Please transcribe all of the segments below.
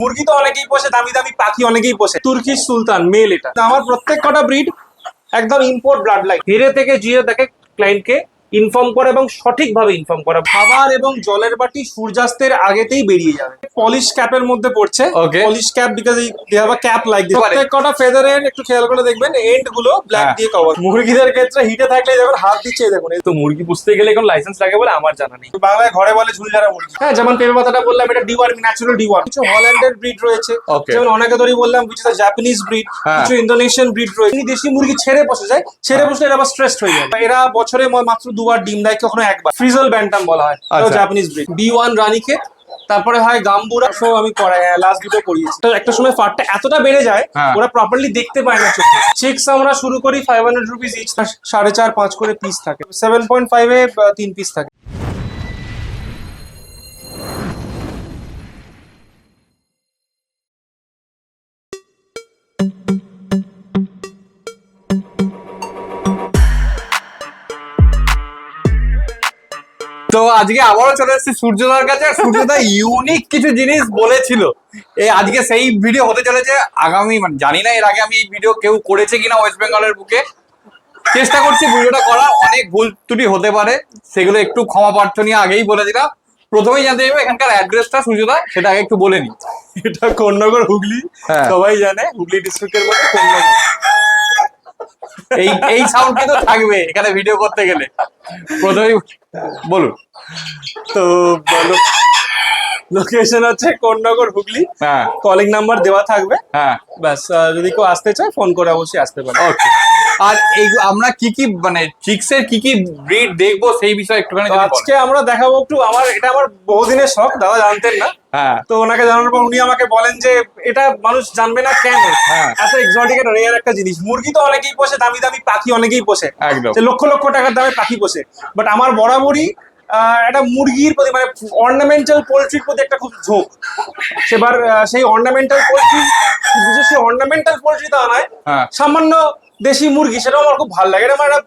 মুরগি তো অনেকেই পোষে, দামি দামি পাখি অনেকেই পোষে। তুর্কিশ সুলতান মেল, এটা আমার প্রত্যেক কটা ব্রিড একদম ইম্পোর্ট ব্লাড লাইন। হেরে থেকে জিও দেখে ক্লায়েন্টকে ইনফর্ম করে এবং সঠিকভাবে ইনফর্ম করা। খাবার এবং জলের বাটি সূর্যাস্তের আগেতেই বেরিয়ে যাবে। পলিশ ক্যাপের মধ্যে পড়ছে। Polish cap because they have a cap like this. প্রত্যেক কটা ফেদারের একটু খেয়াল করে দেখবেন এন্ড গুলো ব্ল্যাক দিয়ে কভার। মুরগিদের ক্ষেত্রে হিটে থাকলে যখন হাত দিচ্ছে দেখুন, এই তো মুরগি পুষতে গেলে এখন লাইসেন্স লাগে বলে আমার জানা নেই। বাংলায় ঘরে বলে ঝুলঝাড়া মুরগি। হ্যাঁ, যেমন পেঁপে পাতাটা বললাম, এটা ডিওয়ার্মিং, ন্যাচারাল ডিওয়ার্ম। কিছু হল্যান্ডের ব্রিড রয়েছে, যেমন অনাগাদরি বললাম, which is a Japanese breed, কিছু ইন্দোনেশিয়ান ব্রিড রয়েছে। দেশি মুরগি ছেড়ে বসে যায়, ছেড়ে বসলে এরা আবার স্ট্রেসড হয়ে যায়। এরা বছরে মাত্র দুবার ডিম দেয়, কখনো একবার। ফ্রিজল ব্যান্টাম বলা হয়, জাপানিজ ব্রিড। B1 রানীক্ষেত, তারপরে হয় গাম্বুরা। শো আমি করাই, লাস্ট দুটো করিয়েছি। একটা সময় ফাটটা এতটা বেড়ে যায় ওরা প্রপারলি দেখতে পায় না চোখে। চিক্স আমরা শুরু করি 500 রুপিস ইচ, 4.5-5 করে পিস থাকে। 7.5 এ 3 পিস থাকে। তো আজকে আবারও চলে এসেছি সূর্যদার কাছে। সূর্যদা ইউনিক কিছু জিনিস বলেছিল, আজকে সেই ভিডিও হতে চলেছে আগামী, মানে জানি না এর আগে আমি এই ভিডিও কেউ করেছে কিনা ওয়েস্ট বেঙ্গলের বুকে। চেষ্টা করছি ভিডিওটা করা, অনেক ভুল ত্রুটি হতে পারে, সেগুলো একটু ক্ষমা প্রার্থনা আগেই বলে দিলাম। প্রথমেই জানতে চাইবো এখানকার অ্যাড্রেসটা সূর্যদা, সেটা আগে একটু বলে নি। এটা কোন্নগর, হুগলি। সবাই জানে হুগলি ডিস্ট্রিক্টের মধ্যে কোন্নগর। এই সাউন্ড কিন্তু থাকবে এখানে ভিডিও করতে গেলে। প্রথমেই বলুন। তো লোকেশন হচ্ছে কোন্নগর, হুগলি। কলিং নাম্বার দেওয়া থাকবে। ব্যাস, যদি কেউ আসতে চায় ফোন করে অবশ্যই আসতে পারে। ওকে। আর এই আমরা কি কি মানে চিক্সের কি কি ব্রিড দেখবো সেই বিষয়ে একটুখানি আজকে আমরা দেখাবো একটু। এটা আমার বহুদিনের শখ, দাদা জানতেন না। তো ওনাকে জানানোর পর উনি আমাকে বলেন যে এটা মানুষ জানবে না কেন, এত এক্সোটিক আর রেয়ার একটা জিনিস। মুরগি তো অনেকেই পোষে, দামি দামি পাখি অনেকেই পোষে, লক্ষ লক্ষ টাকার দামে পাখি পোষে। বাট আমার বরাবরই একটা মুরগির প্রতি, মানে অর্নামেন্টাল পোল্ট্রির প্রতি একটা খুব ঝোঁক। সেবার সেই অর্নামেন্টাল পোল্ট্রি, বিশেষ অর্নামেন্টাল পোল্ট্রি তা নয়, সামান্য দেশি মুরগি, সেটাও আমার খুব ভালো লাগে। এটা আমার একটা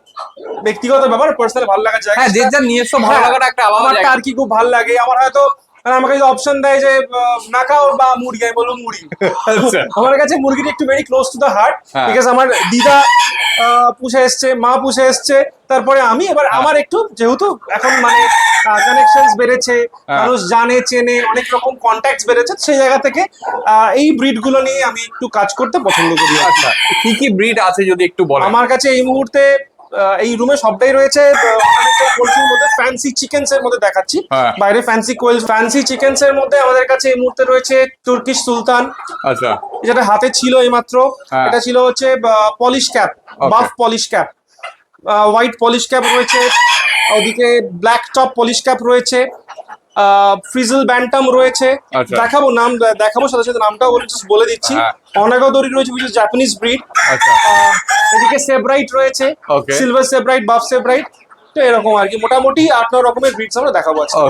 ব্যক্তিগত ব্যাপার, পার্সোনাল ভালো লাগার জায়গা। যে যার নিজস্ব ভালো লাগাটা একটা আলাদা। আমার আর কি খুব ভালো লাগে। আমার হয়তো আমাকে যদি অপশন দেয় যে না খাও বা মুরগি, আমি বলবো মুরগি। আমার কাছে মুরগিটা একটু very close to the heart, because আমার দিদা পুষে এসছে, মা পুষে এসছে, তারপরে আমি। এবার আমার একটু যেহেতু এখন মানে কানেকশন বেড়েছে, মানুষ জানে চেনে, অনেক রকম কন্ট্যাক্ট বেড়েছে, সেই জায়গা থেকে এই ব্রিড গুলো নিয়ে আমি একটু কাজ করতে পছন্দ করি। আচ্ছা, কি কি ব্রিড আছে যদি একটু বলেন। আমার কাছে এই মুহূর্তে এই রুমে সবটাই রয়েছে। পোল্ট্রির মধ্যে ফ্যান্সি চিকেনস এর মধ্যে দেখাচ্ছি, বাইরে ফ্যান্সি কোয়েল। ফ্যান্সি চিকেনস এর মধ্যে আমাদের কাছে এই মুহূর্তে রয়েছে তুর্কিশ সুলতান। আচ্ছা, যেটা হাতে ছিল এইমাত্র, এটা ছিল হচ্ছে polish cap, buff polish cap, white polish cap রয়েছে। ওদিকে ব্ল্যাক টপ পলিশ ক্যাপ রয়েছে, ফ্রিজল ব্যান্টাম রয়েছে। দেখাবো নাম, দেখাবো সাথে সাথে নামটাও বলে দিচ্ছি। অনাগাদরি রয়েছে, which is জাপানিজ ব্রিড। এদিকে সেব্রাইট রয়েছে, সিলভার সেব্রাইট, বাফ সেব্রাইট। তো এরকম আর কি, মোটামুটি 8-9 রকমের ব্রিডস আমরা দেখাবো আজকে।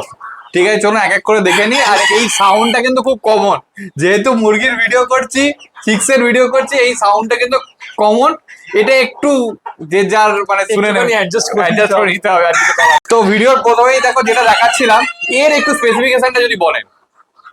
ঠিক আছে, চলুন এক এক করে দেখে নি। আর এই সাউন্ডটা কিন্তু খুব কমন, যেহেতু মুরগির ভিডিও করছি, চিক্সের ভিডিও করছি, এই সাউন্ডটা কিন্তু কমন। এটা একটু যে যার মানে শুনে অ্যাডজাস্ট করে নিতে হবে আর কিছু। তো ভিডিওর প্রথমেই দেখো যেটা দেখাচ্ছিলাম, এর একটু স্পেসিফিকেশনটা যদি বলেন।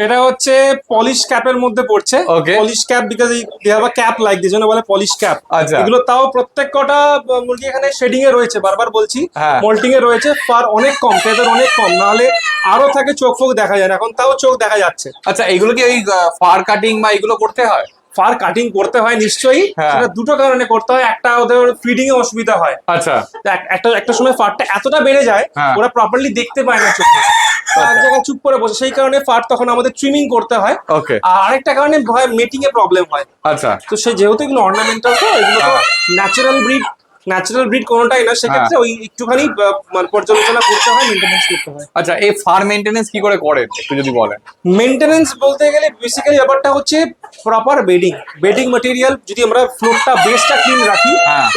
এটা হচ্ছে পলিশ ক্যাপের মধ্যে পড়ছে। Polish cap because they have a cap like this, জন্য বলে পলিশ ক্যাপ। এগুলো তাও প্রত্যেক কটা মুরগি এখানে শেডিং এ রয়েছে, বারবার বলছি, মোল্টিং এ রয়েছে। ফার অনেক কম, ফেদার অনেক কম, নাহলে আরো থাকে চোখ ফোক দেখা যায় না, এখন তাও চোখ দেখা যাচ্ছে। আচ্ছা, এগুলো কি ওই ফার কাটিং বা এগুলো করতে হয়? ফার কাটিং করতে হয় নিশ্চয়ই, সেটা দুটো কারণে করতে হয়। একটা, ওদের ফিডিং এ অসুবিধা হয়। আচ্ছা, একটা সময় ফারটা এতটা বেড়ে যায় ওরা প্রপারলি দেখতে পায় না চোখে, এক জায়গায় চুপ করে বসে, সেই কারণে ফার তখন আমাদের ট্রিমিং করতে হয়। আর আরেকটা কারণে মেটিং এ প্রবলেম হয়। আচ্ছা, তো সেই যেহেতু এগুলো অর্নামেন্টাল, তো এগুলো তো ন্যাচারাল ব্রিড কোনোটাই না, সেক্ষেত্রে ওই একটুখানি পর্যালোচনা করতে হয়, মেনটেনেন্স করতে হয়। আচ্ছা, এই ফার মেনটেনেন্স কি করে করেন একটু যদি বলেন। মেনটেনেন্স বলতে গেলে বেসিক্যালি ব্যাপারটা হচ্ছে প্রপার বেডিং ম্যাটেরিয়াল। যদি আমরা ফ্লোরটা, বেসটা ক্লিন রাখি,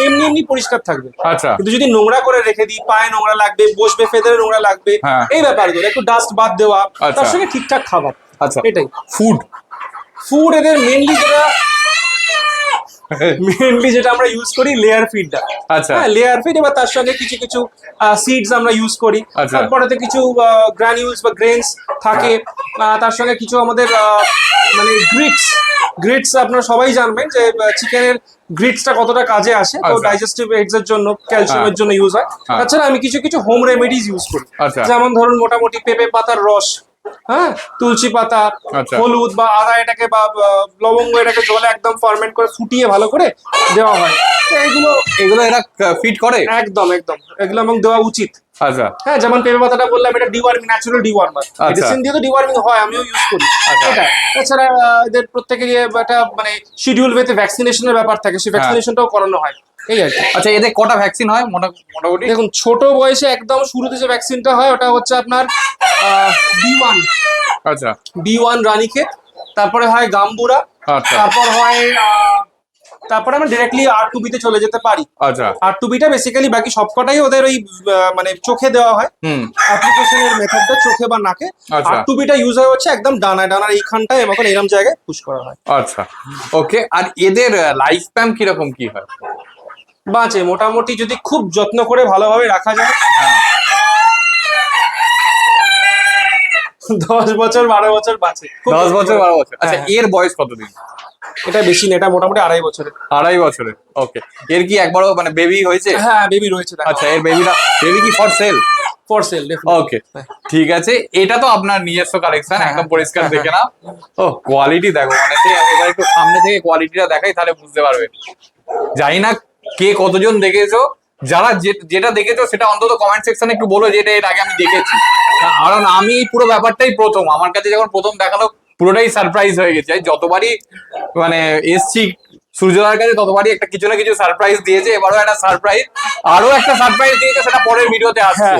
এমনি পরিষ্কার থাকবে। আচ্ছা, কিন্তু যদি নোংরা করে রেখে দিই, পায়ে নোংরা লাগবে, বসবে ফেদারে নোংরা লাগবে, এই ব্যাপারগুলো একটু ডাস্ট বাদ দেওয়া, তার সঙ্গে ঠিকঠাক খাবার। আচ্ছা, এটাই ফুড এদের মেনলি যেটা মেইনলি যেটা আমরা ইউজ করি লেয়ার ফিডটা। আচ্ছা। হ্যাঁ, লেয়ার ফিড, এবার তার সঙ্গে কিছু কিছু সিডস আমরা ইউজ করি। আচ্ছা। তারপরেতে কিছু গ্রানিউলস বা গ্রেনস থাকে। তার সঙ্গে কিছু আমাদের মানে গ্রিটস আপনারা সবাই জানবেন যে চিকেনের গ্রিটসটা কতটা কাজে আসে। তো আচ্ছা। ডাইজেস্টিভ এডস এর জন্য, ক্যালসিয়ামের জন্য ইউজ হয়। হ্যাঁ। তাছাড়া আমি কিছু কিছু হোম রেমেডিজ ইউজ করি। আচ্ছা। যেমন ধরুন মোটামুটি পেঁপে পাতার রস, হ্যাঁ, তুলসী পাতা, আচ্ছা। হলুদ বা আদা এটাকে বা লবঙ্গ এটাকে জলে একদম ফার্মেন্ট করে ফুটিয়ে ভালো করে দেওয়া হয়। তো এগুলো এরা ফিট করে? একদম এগুলো এবং দেওয়া উচিত। আচ্ছা। হ্যাঁ, যেমন পেঁপে পাতাটা বললাম, এটা ডিওয়ার্মিং, ন্যাচারাল ডিওয়ার্মার। মেডিসিন দিয়ে তো ডিওয়ার্মিং হয়, আমিও ইউজ করি এটা। এছাড়া এদের প্রত্যেকের একটা মানে শিডিউল ওয়েতে ভ্যাকসিনেশনের ব্যাপার থাকে, সেই ভ্যাকসিনেশনটাও করানো হয়, এই আর কি। আচ্ছা, এদের কটা ভ্যাকসিন হয় মোটামুটি? দেখুন, ছোট বয়সে একদম শুরুতে যে ভ্যাকসিনটা হয় ওটা হচ্ছে আপনার B1। আচ্ছা। B1 রানীক্ষেত, তারপরে হয় গাম্বুরা, আচ্ছা। তারপরে আমরা ডিরেক্টলি R2B তে চলে যেতে পারি। আচ্ছা। R2B টা বেসিক্যালি বাকি সবকটাই ওদের ওই মানে চোখে দেওয়া হয়। অ্যাপ্লিকেশনের মেথডটা চোখে বা নাকে। আচ্ছা। R2B টা ইউজ হয় হচ্ছে একদম ডানার এইখানটায় এবং এরকম জায়গায় পুশ করা হয়। আচ্ছা, ওকে। আর এদের লাইফ স্প্যান কিরকম কি হয়? বাঁচে মোটামুটি, যদি খুব যত্ন করে ভালোভাবে রাখা যায়, 10 বছর 12 বছর বাঁচে। 10 বছর 12 বছর। আচ্ছা, হ্যাঁ। এর বয়স কতদিন? এটা বেশি না, এটা মোটামুটি 2.5 বছরের। 2.5 বছরের, ওকে। এর কি একবারও মানে বেবি হয়েছে? হ্যাঁ, বেবি রয়েছে। আচ্ছা, এর বেবি কি ফর সেল? ফর সেল, ওকে, ঠিক আছে। এটা তো আপনার নিজস্ব কালেকশন, একদম পরিষ্কার দেখে নাও। ও, কোয়ালিটি দেখো, মানে এবার একটু সামনে থেকে কোয়ালিটিটা দেখাই, তাহলে বুঝতে পারবে। জানি না কে কতজন দেখেছো, যারা যেটা দেখেছো সেটা অন্তত কমেন্ট সেকশনে একটু বলো যে এটা এর আগে আমি দেখেছি। কারণ আমি পুরো ব্যাপারটাই প্রথম, আমার কাছে যখন প্রথম দেখালো পুরোটাই সারপ্রাইজ হয়ে গেছে। যতবারই মানে এসছি সূর্যদার কাছে, ততবারই একটা কিছু না কিছু সারপ্রাইজ দিয়েছে। এবারও একটা সারপ্রাইজ, আরো একটা সারপ্রাইজ দিয়েছে, সেটা পরের ভিডিওতে আসছে।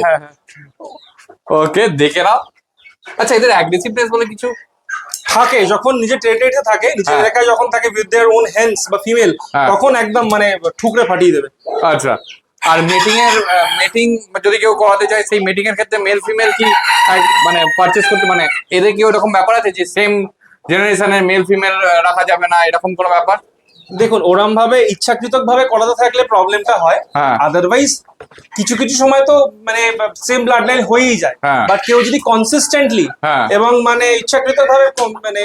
ওকে, দেখে নাও। আচ্ছা, এদের অ্যাগ্রেসিভনেস বলে কিছু থাকে যখন নিজের টেরিটরিতে থাকে, নিজের এলাকায় যখন থাকে উইথ देयर ওন হেন্স বা ফিমেল, তখন একদম মানে ঠুকরে ফাটিয়ে দেবে। আচ্ছা। আর মেটিং যদি কেউ করাতে চায়, সেই মেটিং এর ক্ষেত্রে মেল ফিমেল কি মানে পারচেজ করতে, মানে এদের কি ওরকম ব্যাপার আছে যে সেম জেনারেশনের মেল ফিমেল রাখা যাবে না, এরকম কোনো ব্যাপার? দেখুন, ওরম ভাবে ইচ্ছাকৃতক ভাবে করাতে থাকলে প্রবলেমটা হয়। আদারওয়াইজ কিছু কিছু সময় তো মানে সেম ব্লাড লাইন হয়েই যায়। বাট কেউ যদি কনসিস্টেন্টলি এবং মানে ইচ্ছাকৃতক ভাবে মানে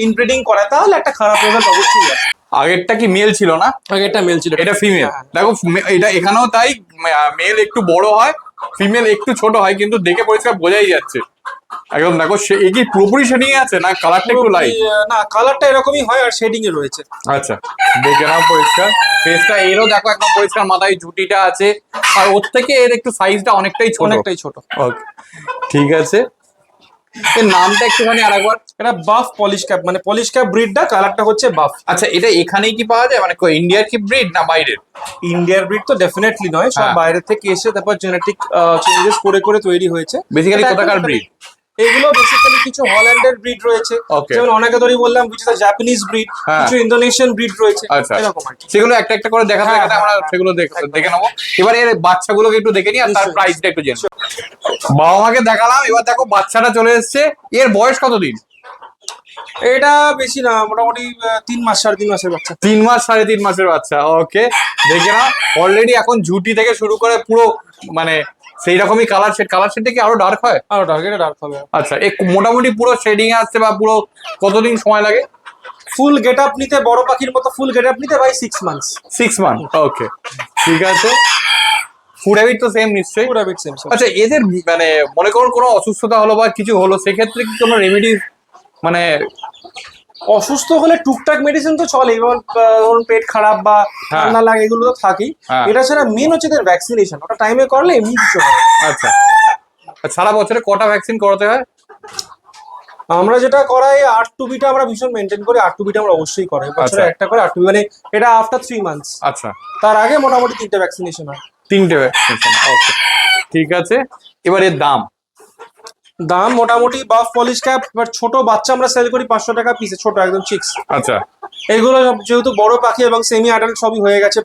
ইনব্রিডিং করে, তাহলে একটা খারাপ রেজাল্ট অবশ্যই আসে। আগেরটা কি মেল ছিল না? আগেরটা মেল ছিল, এটা ফিমেল। দেখো, এটা এখানেও তাই, মেল একটু বড় হয়, ফিমেল একটু ছোট হয়, কিন্তু দেখে পরিষ্কার বোঝাই যাচ্ছে একদম। দেখো, এ কি পুরোপুরি শেডিং আছে না কালারটা একটু লাইট? না, কালারটা এরকমই হয় আর শেডিং এ রয়েছে। আচ্ছা, দেখে নাও পরিষ্কার ফেসটা। এরও দেখো একদম পরিষ্কার, মাথায় ঝুটিটা আছে, আর ওর থেকে এর একটু সাইজটা অনেকটাই ছোট। ওকে, ঠিক আছে। এর নামটা একটুখানি আরেকবার। এটা বাফ পলিশ ক্যাপ, মানে পলিশ ক্যাপ ব্রিডটা, কালারটা হচ্ছে বাফ। আচ্ছা, এটা এখানেই কি পাওয়া যায়, মানে ইন্ডিয়ার কি ব্রিড না বাইরের? ইন্ডিয়ার ব্রিড তো ডেফিনেটলি নয়, সব বাইরে থেকে এসে তারপর জেনেটিক চেঞ্জেস করে করে তৈরি হয়েছে। বেসিক্যালি কোথাকার ব্রিড? এগুলো বেসিক্যালি কিছু হল্যান্ডের ব্রিড রয়েছে, যেমন অনেকে ধরে বললাম which is a Japanese breed, কিছু ইন্দোনেশিয়ান ব্রিড রয়েছে, এরকম আর কি। সেগুলো একটা একটা করে দেখাতে হবে, আমরা সেগুলো দেখে নেবো। এবার এর বাচ্চাগুলোকে একটু দেখে নিই, আর তার প্রাইসটা একটু জেনে। বাবা মাকে দেখালাম, এবার দেখো বাচ্চাটা চলে এসেছে। এর বয়স কতদিন? এটা বেশি না, মোটামুটি 3 মাস 3.5 মাসের বাচ্চা। 3 মাস 3.5 মাসের বাচ্চা, ওকে। দেখে না, অলরেডি এখন ঝুটি থেকে শুরু করে পুরো মানে সেই রকমই কালার শেডটা কি আরো ডার্ক হয়? আরো ডার্ক, এটা ডার্ক হবে। আচ্ছা, এই মোটামুটি পুরো শেডিং এ আসছে বা পুরো কতদিন সময় লাগে? ফুল গেট আপ নিতে, বড় পাখির মতো ফুল গেট আপ নিতে ভাই 6 মান্থস। 6 মান্থ, ওকে, ঠিক আছে। ফুড হ্যাবিট তো সেম নিশ্চয়ই? Food habit same. আচ্ছা, এদের মানে মনে করুন কোনো অসুস্থতা হলো বা কিছু হলো, সেক্ষেত্রে কি কোনো রেমেডি, মানে অসুস্থ হলে টুকটাক মেডিসিন তো চলে, যেমন ধরুন পেট খারাপ বা ঠান্ডা লাগে, এগুলো তো থাকেই। এটা ছাড়া মেন হচ্ছে এদের ভ্যাকসিনেশন, ওটা টাইমে করলে এমনি কিছু হয়। আচ্ছা, সারা বছরে কটা ভ্যাকসিন করাতে হয়? আমরা যেটা করাই R2B টা আমরা ভীষণ মেনটেন করি। R2B টা আমরা অবশ্যই করাই, বছরে একটা করে R2B, মানে এটা আফটার 3 মান্থস। আচ্ছা, তার আগে মোটামুটি 3টে ভ্যাকসিনেশন হয়। 3টে ভ্যাকসিনেশন, ওকে, ঠিক আছে। এবার এর দাম মোটামুটি বাফ পলিশ ক্যাপ বাট ছোট বাচ্চা আমরা সেল করি 500 টাকা পিসে, ছোট একদম চিক্স। আচ্ছা, এইগুলো যেহেতু বড় পাখি এবং সেমি অ্যাডাল্ট সবই হয়ে গেছে,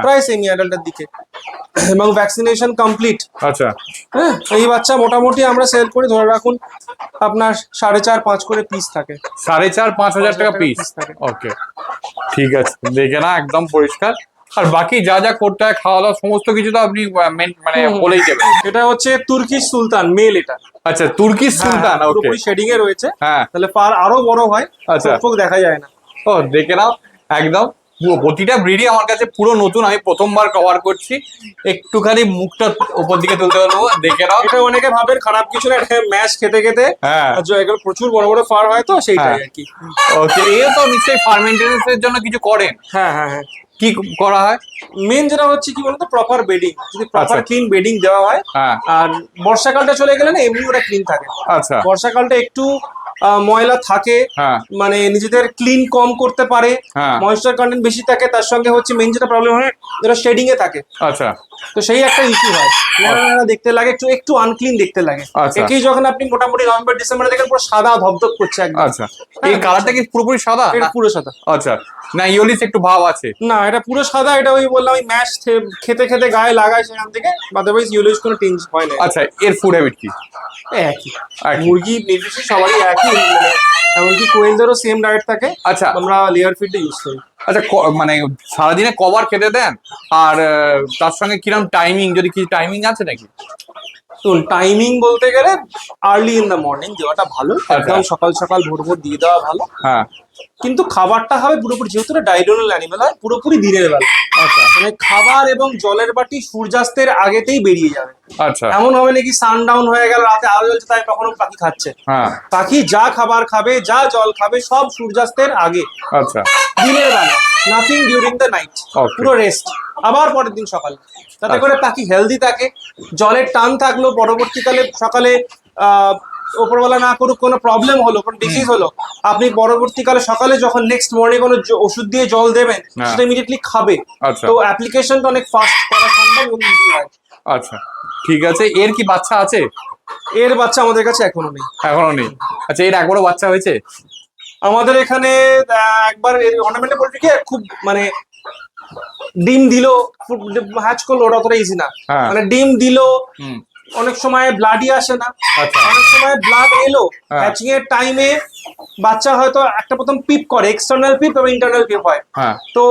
প্রায় সেমি অ্যাডাল্টের দিকে, এবং ভ্যাকসিনেশন কমপ্লিট। আচ্ছা, হ্যাঁ, এই বাচ্চা মোটামুটি আমরা সেল করি, ধরে রাখুন আপনার 4.5-5 করে পিস থাকে। 4.5-5 হাজার টাকা পিস, ওকে, ঠিক আছে, দেখে না একদম পরিষ্কার। আর বাকি যা যা করতে হয় খাওয়া দাওয়া সমস্ত কিছু তো আপনি মানে বলেই দেবেন। এটা হচ্ছে তুর্কিশ সুলতান মেল এটা। আচ্ছা, তুর্কি সুলতান, ওকে। পুরোপুরি শেডিং এ রয়েছে, হ্যাঁ, তাহলে পার আরো বড় হয়, আচ্ছা। চোখ দেখা যায় না। ও দেখে নাও একদম প্রতিটা ব্রিডই আমার কাছে পুরো নতুন, আমি প্রথমবার কভার করছি। একটুখানি মুখটা উপর দিকে তুলতে পারবো, দেখে নাও। এটা অনেকে ভাবেন খারাপ কিছু না, এটা ম্যাশ খেতে খেতে হ্যাঁ, এগুলো প্রচুর বড় বড় ফার হয় তো সেইটাই হ্যাঁ। আর কি। ওকে, এও তো নিশ্চয়ই ফার্ম মেইনটেনেন্সের জন্য কিছু করেন। হ্যাঁ হ্যাঁ হ্যাঁ। কি করা হয়? মেন যেটা হচ্ছে কি বলতো, প্রপার বেডিং, যদি প্রপার আচ্ছা। ক্লিন বেডিং দেওয়া হয়। হ্যাঁ, আর বর্ষাকালটা চলে গেলে না এমনি ওটা ক্লিন থাকে। আচ্ছা। বর্ষাকালটা একটু ময়লা থাকে, হ্যাঁ, মানে নিজেদের ক্লিন কম করতে পারে, হ্যাঁ, ময়েশ্চার কন্টেন্ট বেশি থাকে, তার সঙ্গে হচ্ছে মেন যেটা প্রবলেম হয় যেটা শেডিং এ থাকে, আচ্ছা। তো সেই একটা ইস্যু হয়, ন্যাড়া ন্যাড়া দেখতে লাগে, একটু একটু আনক্লিন দেখতে লাগে। আচ্ছা। একেই যখন আপনি মোটামুটি নভেম্বর ডিসেম্বরে দেখেন পুরো সাদা ধপধপ করছে একদম। আচ্ছা, এই কালারটা কি পুরোপুরি সাদা? এটা পুরো সাদা। আচ্ছা, না ইয়োলিস একটু ভাব আছে? না, এটা পুরো সাদা। এটা ওই বললাম ওই ম্যাশ খেতে খেতে গায়ে লাগায় সেখান থেকে, আদারওয়াইজ ইউলিশ কোনো চেঞ্জ হয় না। আচ্ছা, এর ফুড হ্যাবিট কি? একই, একই। মুরগি নির্বিশেষে সবারই একই, মানে এমনকি কোয়েলদেরও সেম ডায়েট থাকে। আচ্ছা, আমরা লেয়ার ফিডটা ইউজ করি। আচ্ছা, মানে সারাদিনে কবার খেতে দেন? আর তার সঙ্গে কিরকম টাইমিং, যদি কি টাইমিং আছে নাকি? শুন, টাইমিং বলতে গেলে আর্লি ইন দ্য মর্নিং দেওয়াটা ভালো, একদম সকাল সকাল ভোর ভোর দিয়ে দেওয়া ভালো। হ্যাঁ, কিন্তু খাবারটা হবে পুরোপুরি, যেহেতু এটা ডাইডোনাল অ্যানিমেল হয়, পুরোপুরি দিনের বেলা। আচ্ছা, মানে খাবার এবং জলের বাটি সূর্যাস্তের আগেতেই বেরিয়ে যাবে। আচ্ছা। এমন হবে নাকি সানডাউন হয়ে গেল, রাতে আলো জ্বলছে, তাই তখনও পাখি খাচ্ছে। হ্যাঁ, পাখি যা খাবার খাবে, যা জল খাবে, সব সূর্যাস্তের আগে, আচ্ছা। দিনের বেলা, nothing during the night, Okay. পুরো রেস্ট। আবার পরের দিন সকালে, তাতে আচ্ছা। করে পাখি হেলদি থাকে। জলের টান থাকলো, পরবর্তীকালে সকালে ওপরবেলা না করুক, কোনো প্রবলেম হলো, কোনো ডিজিজ হলো, আপনি পরবর্তীকালে সকালে যখন নেক্সট মর্নিং কোনো ওষুধ দিয়ে জল দেবেন, হ্যাঁ। সেটা ইমিডিয়েটলি খাবে। আচ্ছা, তো অ্যাপ্লিকেশনটা অনেক ফাস্ট করা সম্ভব এবং ইজি হয়। আচ্ছা, ঠিক আছে। এর কি বাচ্চা আছে? এর বাচ্চা আমাদের কাছে এখনো নেই। এখনো নেই? আচ্ছা, এর একবারও বাচ্চা হয়েছে? আমাদের এখানে একবার অর্নামেন্টাল পোল্ট্রি খুব মানে ডিম দিল, হ্যাচ করলো, ওটা অতটা ইজি না। হ্যাঁ। মানে ডিম দিল, হুম, অনেক সময় ব্লাডই আসে না, আচ্ছা। অনেক সময় ব্লাড এলো, হ্যাঁ। হ্যাচিং এর টাইমে বাচ্চা হয়তো একটা প্রথম পিপ করে, এক্সটার্নাল পিপ এবং ইন্টারনাল পিপ হয়। হ্যাঁ, তো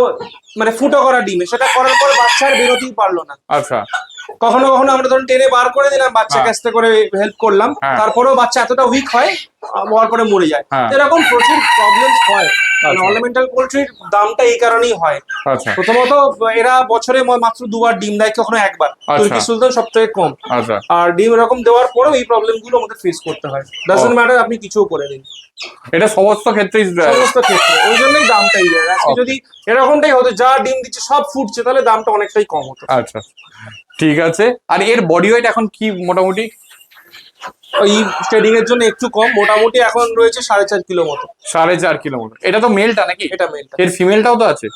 মানে ফুটো করা ডিমে, সেটা করার পরে বাচ্চা আর বেরোতেই পারলো না। আচ্ছা, কখনো কখনো আমরা ধরুন টেনে বার করে দিলাম, বাচ্চাকে হ্যাঁ। আস্তে করে হেল্প করলাম, হ্যাঁ। তারপরেও বাচ্চা এতটা উইক হয়, হওয়ার পরে মরে যায়। হ্যাঁ। এরকম প্রচুর প্রবলেম হয়। আচ্ছা। অর্নামেন্টাল পোল্ট্রির দামটা এই কারণেই হয়। আচ্ছা, প্রথমত এরা বছরে মাত্র দুবার ডিম দেয়, কখনো একবার। আচ্ছা। তুর্কি সুলতান সব থেকে কম। আচ্ছা, আর ডিম এরকম দেওয়ার পরেও এই প্রবলেম গুলো আমাদের ফেস করতে হয়। Doesn't O. ম্যাটার আপনি কিছুও করে দিন, এটা সমস্ত ক্ষেত্রেই সমস্ত ক্ষেত্রে ওই জন্যই দামটাই যায়। আজকে Okay. যদি এরকমটাই হতো, যা ডিম দিচ্ছে সব ফুটছে, তাহলে দামটা অনেকটাই কম হতো। আচ্ছা, ঠিক আছে। আর এর বডি ওয়েট এখন কি মোটামুটি? ওই ট্রেডিং এর জন্য একটু কম, মোটামুটি এখন রয়েছে 4.5 কিলো মতো। 4.5 কিলো মতো? এটা তো মেলটা নাকি? এটা মেলটা। এর ফিমেলটাও তো আছে?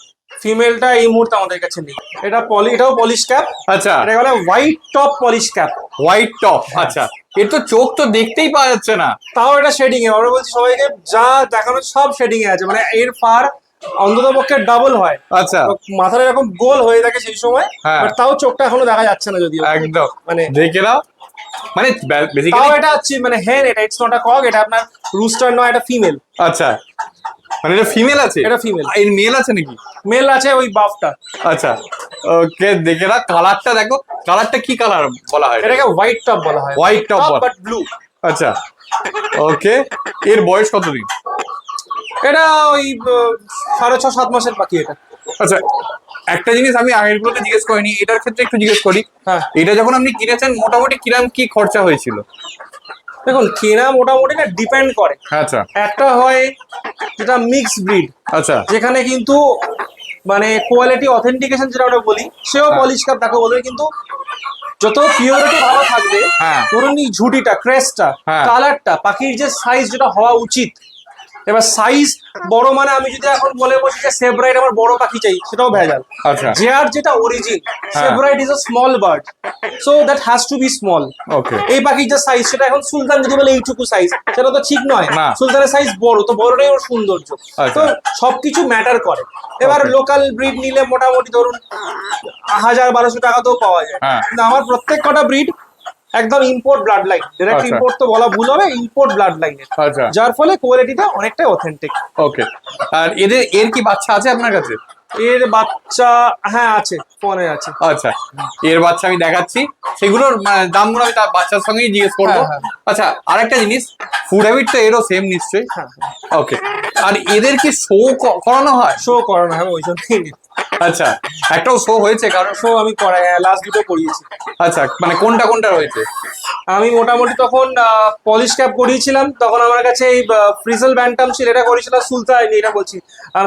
ফিমেলটা এই মুহূর্তে আমাদের কাছে নেই। এটাও পলিশ ক্যাপ। আচ্ছা, এটা বলে white top polish cap. White top. আচ্ছা, এর তো চোখ তো দেখতেই পাওয়া যাচ্ছে না। তাও এটা শেডিং এ, আমরা বলছি সবাইকে যা দেখানো সব শেডিং এ আছে। মানে এর ফার অন্তত পক্ষে ডাবল হয়। আচ্ছা, মাথাটা এরকম গোল হয়ে থাকে সেই সময়, হ্যাঁ। বাট তাও চোখটা এখনো দেখা যাচ্ছে না যদিও। একদম মানে দেখে নাও, মানে তাও বেসিক্যালি। এটা হচ্ছে মানে হেন, এটা ইটস নট আ কক, এটা আপনার রুস্টার নয়, এটা ফিমেল। আচ্ছা, মানে এটা ফিমেল আছে? এটা female। এর মেল আছে নাকি? মেল আছে ওই বাফটা। আচ্ছা, ওকে, দেখে না কালারটা দেখো। কালারটা কি কালার বলা হয়? এটাকে হোয়াইট টপ বলা হয়। White top বলা। But blue. আচ্ছা, ওকে। এর বয়স কতদিন? এটা ওই 6.5-7 মাসের পাখি এটা। আচ্ছা, একটা জিনিস আমি আগের গুলোতে জিজ্ঞেস করিনি, এটার ক্ষেত্রে একটু জিজ্ঞেস করি। হ্যাঁ, এটা যখন আপনি কিনেছেন মোটামুটি কিরাম কি খরচা হয়েছিল? দেখুন কেনা মোটামুটি না ডিপেন্ড করে। আচ্ছা, একটা হয় যেটা মিক্স ব্রিড, আচ্ছা, যেখানে কিন্তু মানে কোয়ালিটি অথেন্টিকেশন যেটা আমরা বলি, সেও হ্যাঁ। পলিশ কাপ তাকে বলবে, কিন্তু যত পিওরিটি ভালো থাকবে, হ্যাঁ। ধরুন এই ঝুটিটা, ক্রেস্টটা, হ্যাঁ। কালারটা, পাখির যে সাইজ যেটা হওয়া উচিত। এবার সাইজ বড় মানে আমি যদি এখন বলে বসি যে সেব্রাইট আমার বড় পাখি চাই, সেটাও ভেজাল। আচ্ছা, যার যেটা origin, Sebright is a small bird, so that has to be small. Okay, এই পাখির যে সাইজ, সেটা এখন সুলতান যদি বলে এইটুকু সাইজ, সেটা তো ঠিক নয়। না। সুলতানের সাইজ বড়, তো বড়টাই ওর সৌন্দর্য। আচ্ছা। তো সবকিছু ম্যাটার করে। এবার Okay. লোকাল ব্রিড নিলে মোটামুটি ধরুন 1000-1200 টাকাতেও পাওয়া যায়। হ্যাঁ। কিন্তু আমার প্রত্যেক কটা ব্রিড একদম ইম্পোর্ট ব্লাড লাইন, ডাইরেক্ট আচ্ছা। ইম্পোর্ট তো বলা ভুল হবে, ইম্পোর্ট ব্লাড লাইনের, আচ্ছা, যার ফলে কোয়ালিটিটা অনেকটাই অথেন্টিক। ওকে। আর এর কি বাচ্চা আছে আপনার কাছে? এর বাচ্চা হ্যাঁ আছে, ফোনে আছে। আচ্ছা, এর বাচ্চা আমি দেখাচ্ছি, সেগুলোর দামগুলো আমি তার বাচ্চার সঙ্গেই জিজ্ঞেস করবো। হ্যাঁ, আচ্ছা, আরেকটা জিনিস, ফুড হ্যাবিট তো এরও সেম নিশ্চয়ই। হ্যাঁ, ওকে। আর এদের কি শো করানো হয়? শো করানো হবে ওই জন্যই। আচ্ছা, একটাও শো হয়েছে কারণ? শো আমি করাই, লাস্ট দুটো করিয়েছি। আচ্ছা, মানে কোনটা কোনটা রয়েছে? আমি মোটামুটি তখন পলিশ ক্যাপ করিয়েছিলাম, তখন আমার কাছে এই ফ্রিজেল ব্যান্টাম ছিল, এটা করেছিলাম, সুলতান এটা বলছি,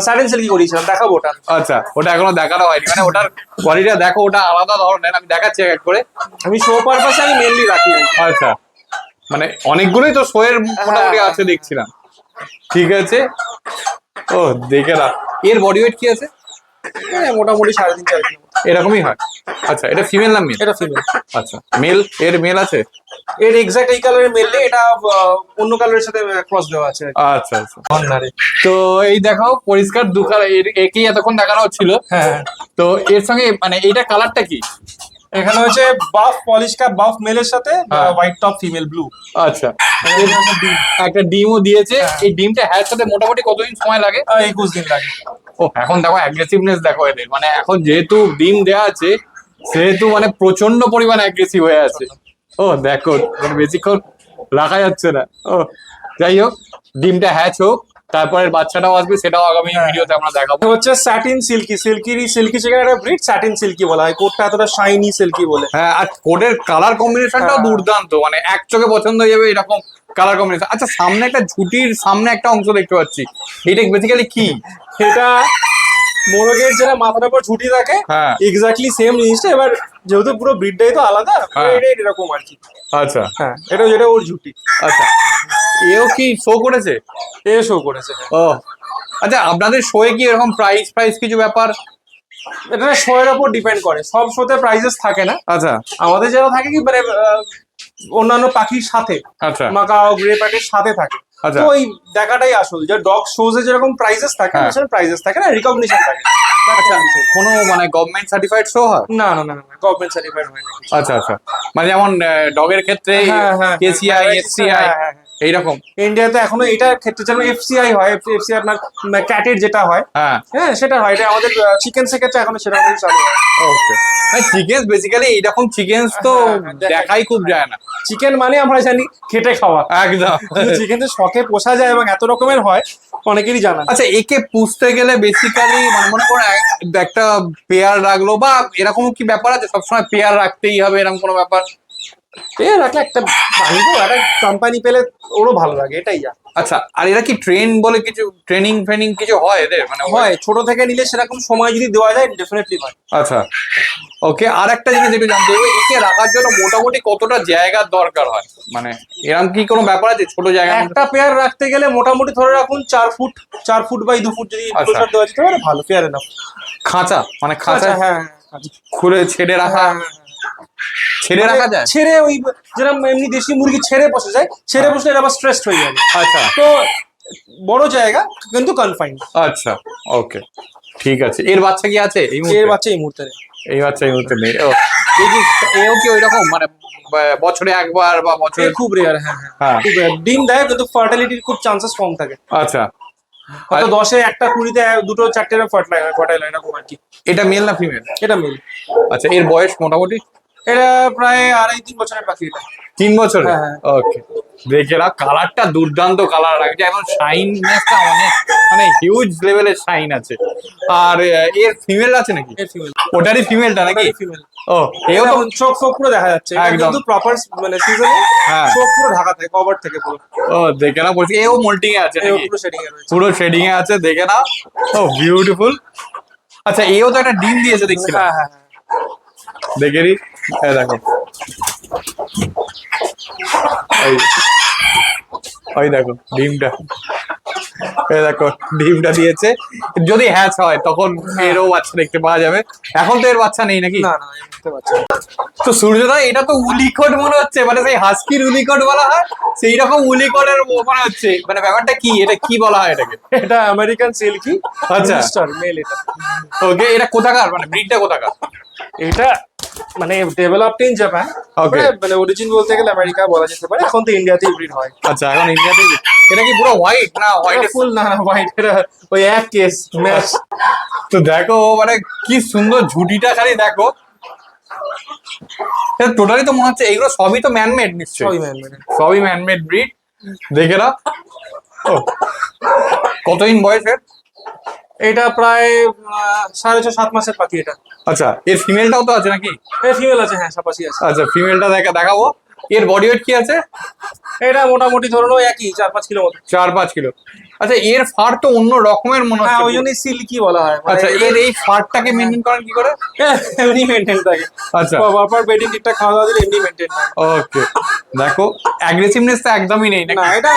সাডেন সিল্কি করিয়েছিলাম, দেখাবো ওটা। আচ্ছা, ওটা এখনো দেখানো হয়নি, মানে ওটার কোয়ালিটিটা দেখো, ওটা আলাদা ধরনের, আমি দেখাচ্ছি এক এক করে। আমি শো পারপাসে আমি মেনলি রাখি। আচ্ছা, মানে অনেকগুলোই তো শো এর মোটামুটি হ্যাঁ, আছে দেখছিলাম। ঠিক আছে। ও, দেখে না, এর বডি ওয়েট কি আছে? মোটামুটি 3.5-4 কিলো। এরকমই হয়? আচ্ছা, এটা ফিমেল না মেল? এটা ফিমেল। আচ্ছা, মেল আছে? এর এক্সাক্ট এই কালারের মেললে, এটা অন্য কালারের সাথে ক্রস দেওয়া আছে আর কি। আচ্ছা আচ্ছা। তো এই দেখো, পরিষ্কার দু কালার, একই এতক্ষণ দেখানো হচ্ছিল। হ্যাঁ, তো এর সঙ্গে মানে এইটা কালারটা কি? এখানে হচ্ছে বাফ পলিশ ক্যাপ, বাফ মেলের সাথে হ্যাঁ। White top female blue. আচ্ছা, একটা ডিমও দিয়েছে। হ্যাঁ। এই ডিমটা হ্যাচ হতে মোটামুটি কতদিন সময় লাগে? 21 দিন লাগে। ও, এখন দেখো অ্যাগ্রেসিভনেস দেখো এদের, মানে এখন যেহেতু ডিম দেওয়া আছে সেহেতু মানে প্রচন্ড পরিমাণে অ্যাগ্রেসিভ হয়ে আছে। ও দেখো, মানে বেশিক্ষণ রাখা যাচ্ছে না। ও, যাই হোক, ডিমটা হ্যাচ হোক, তারপরে বাচ্চাটাও আসবে, সেটাও আগামী ভিডিওতে আমরা দেখাবো। এটা হচ্ছে স্যাটিন সিল্কি, সিল্কি চিকেন একটা ব্রিড, স্যাটিন সিল্কি বলা হয়, কোটটা এতটা শাইনি সিল্কি বলে। হ্যাঁ, আর কোডের কালার কম্বিনেশনটাও হ্যাঁ। দুর্দান্ত, মানে এক চোখে পছন্দ হয়ে যাবে এরকম কালার কম্বিনেশন। আচ্ছা, সামনে একটা ঝুটির সামনে একটা অংশ দেখতে পাচ্ছি, এটা বেসিক্যালি কি? এটা মোরগের যেটা মাথার উপর ঝুটি থাকে, হ্যাঁ। এক্স্যাক্টলি সেম জিনিসটা, এবার যেহেতু পুরো ব্রিডটাই তো আলাদা, হ্যাঁ। এটাই এরকম আর কি। আচ্ছা হ্যাঁ, এটা যেটা ওর ঝুটি। আচ্ছা, এও কি শো করেছে? এ শো করেছে। ও আচ্ছা, আপনাদের শোয়ে কি এরকম প্রাইস কিছু ব্যাপার? এটা শো এর উপর ডিপেন্ড করে, সব শোতে প্রাইজেস থাকে না। আচ্ছা আমাদের যেটা থাকে কি, মানে অন্যান্য পাখির সাথে, আচ্ছা মাকাও গ্রে প্যাটের সাথে থাকে। আচ্ছা। তো ওই দেখাটাই আসল, যে ডগ শোজ এ যেরকম প্রাইজেস থাকে, হ্যাঁ। সেরকম প্রাইজেস থাকে না, রিকগনিশন থাকে। আচ্ছা, কোনো মানে গভর্নমেন্ট সার্টিফাইড শো হয়? না না না না, গভর্নমেন্ট সার্টিফাইড হয় না। আচ্ছা আচ্ছা, মানে যেমন ডগের ক্ষেত্রে হ্যাঁ, হ্যাঁ, কেসিআই, হ্যাঁ, এফসিআই হ্যাঁ, হ্যাঁ। এইরকম। ইন্ডিয়াতে এখনো এটার ক্ষেত্রে যেমন এফসিআই হয়, এফসিআই আপনার ক্যাটের যেটা হয়, হ্যাঁ, হ্যাঁ সেটা হয়। এটা আমাদের চিকেন এর ক্ষেত্রে এখনো সেরকম চালু হয়। ওকে। চিকেন বেসিক্যালি এইরকম চিকেন তো হ্যাঁ, দেখাই খুব যায় না। চিকেন মানে আমরা জানি খেটে খাওয়া, একদম। কিন্তু চিকেন যে শখে পোষা যায় এবং এত রকমের হয় অনেকেরই জানা নেই। আচ্ছা, একে পুষতে গেলে বেসিক্যালি মানে মনে করো একটা পেয়ার রাখলো, বা এরকম কি ব্যাপার আছে সবসময় পেয়ার রাখতেই হবে, এরকম কোনো ব্যাপার? পেয়ে রাখলে একটা বাড়িতে একটা কোম্পানি পেলে ওরও ভালো লাগে, এটাই যা। আচ্ছা, আর এরা কি বলে কিছু ট্রেনিং কিছু হয় এদের, মানে হয়, ছোট থেকে নিলে সেরকম সময় যদি দেওয়া যায় ডেফিনেটলি হয়। আচ্ছা, ওকে। আর একটা জিনিস একটু জানতে হবে, একে রাখার জন্য মোটামুটি কতটা জায়গার দরকার হয়, মানে এরকম কি কোনো ব্যাপার আছে ছোট জায়গা? একটা পেয়ার রাখতে গেলে মোটামুটি ধরে রাখুন 4 ফুট বাই 2 ফুট যদি আচ্ছা। এনক্লোজার দেওয়া যেতে পারে, ভালো, ফেয়ার এনাফ। খাঁচা, মানে খাঁচা আচ্ছা, হ্যাঁ, খুলে ছেড়ে রাখা, ছেড়ে রাখা যায়? ছেড়ে ওই যেরকম এমনি দেশি মুরগি ছেড়ে বসে যায়, ছেড়ে বসলে এটা আবার স্ট্রেসড হয়ে যাবে। আচ্ছা তো বড় জায়গা কিন্তু কনফাইন্ড। আচ্ছা, ওকে, ঠিক আছে। এর বাচ্চা কি আছে এই এর মুহূর্তে? বাচ্চা এই মুহূর্তে নেই। এই বাচ্চা এই মুহূর্তে নেই। ও, এও কি ওই রকম, মানে বছরে একবার বা বছরে? খুব রেয়ার, হ্যাঁ হ্যাঁ। হ্যাঁ, খুব রেয়ার। ডিম দেয় কিন্তু ফার্টিলিটির খুব চান্সেস কম থাকে। আচ্ছা, হয়তো 10-এ 1টা 20-তে 2টো 4টে ফার্টাইল এরকম আর কি। এটা মেল না ফিমেল? এটা মেল। আচ্ছা, এর বয়স মোটামুটি? এটা প্রায় 2.5-3 বছরের পাখি এটা। 3 বছর? হ্যাঁ, হ্যাঁ। ওকে। দেখে না, কালারটা দুর্দান্ত কালার লাগছে, এখন শাইননেসটা অনেক, মানে হিউজ লেভেলের শাইন আছে। আর এর ফিমেল আছে নাকি? এর ফিমেল। ওটারই ফিমেলটা নাকি? ফিমেল। ও, এও তো। চোখ পুরো দেখা যাচ্ছে, এটা একদম। কিন্তু প্রপার মানে সিজনে হ্যাঁ। চোখ পুরো ঢাকা থাকে, কভার থেকে পুরো। ও, দেখে না বলছি, এও মোল্টিং এ আছে এও নাকি? পুরো শেডিং এ রয়েছে। পুরো শেডিং এ আছে, দেখে না। ও, বিউটিফুল। আচ্ছা, এও তো একটা ডিম দিয়েছে দেখছিলাম, হ্যাঁ হ্যাঁ হ্যাঁ। দেখে নি। এই দেখো, ওই ওই দেখো ডিমটা। এই দেখো ডিমটা দিয়েছে, যদি হ্যাচ হয় তখন এরও বাচ্চা দেখতে পাওয়া যাবে। এখন তো এর বাচ্চা নেই নাকি? না না, আমি বুঝতে পারছি না। তো সূর্যদা এটা তো উলিকট মনে হচ্ছে, মানে সেই হাস্কির উলিকট বলা হয় সেই রকম উলিকটের মনে হচ্ছে, মানে ব্যাপারটা কি, এটা কি বলা হয় এটাকে? এটা আমেরিকান সিল্কি আচ্ছা। রুস্টার মেল এটা। ওকে, এটা কোথাকার, মানে ব্রিডটা কোথাকার? এটা মানে ডেভেলপড ইন জাপান, Okay. মানে অরিজিন বলতে গেলে আমেরিকা বলা যেতে পারে, এখন তো ইন্ডিয়াতেই ব্রিড হয়। আচ্ছা, এখন ইন্ডিয়াতে এটা কি পুরো হোয়াইট না হোয়াইট? ফুল না হোয়াইট, এটা ওই এক কেস ম্যাচ। তো দেখো মানে কি সুন্দর ঝুটিটা, খালি দেখো। টোটালি তো মনে হচ্ছে এইগুলো সবই তো ম্যানমেড সবই নিশ্চয়ই, ম্যান মেড। সবই ম্যানমেড ব্রিড। দেখে না কতদিন বয়সের? এটা প্রায় 6.5-7 মাসের পাখি এটা। আচ্ছা, এর ফিমেলটাও তো আছে নাকি? ফিমেল আছে, হ্যাঁ সাপাশি আছে। আচ্ছা, ফিমেলটা দেখাবো। এর বডি ওয়েট কি আছে? এটা মোটামুটি ধরুন ওই একই 4-5 কিলো মতো। 4-5 কিলো। আচ্ছা, এর ফার তো অন্য রকমের মনে হ্যাঁ, হচ্ছে। ওই জন্যই সিল্কি বলা হয়। আচ্ছা, এর এই ফারটাকে মেনটেন করেন কি করে? এমনি মেনটেন থাকে। আচ্ছা। প্রপার বেডিং ঠিকঠাক খাওয়া দাওয়া দিলে এমনি মেনটেন থাকে। ওকে, দেখো অ্যাগ্রেসিভনেস তো একদমই নেই না, নাকি? এটা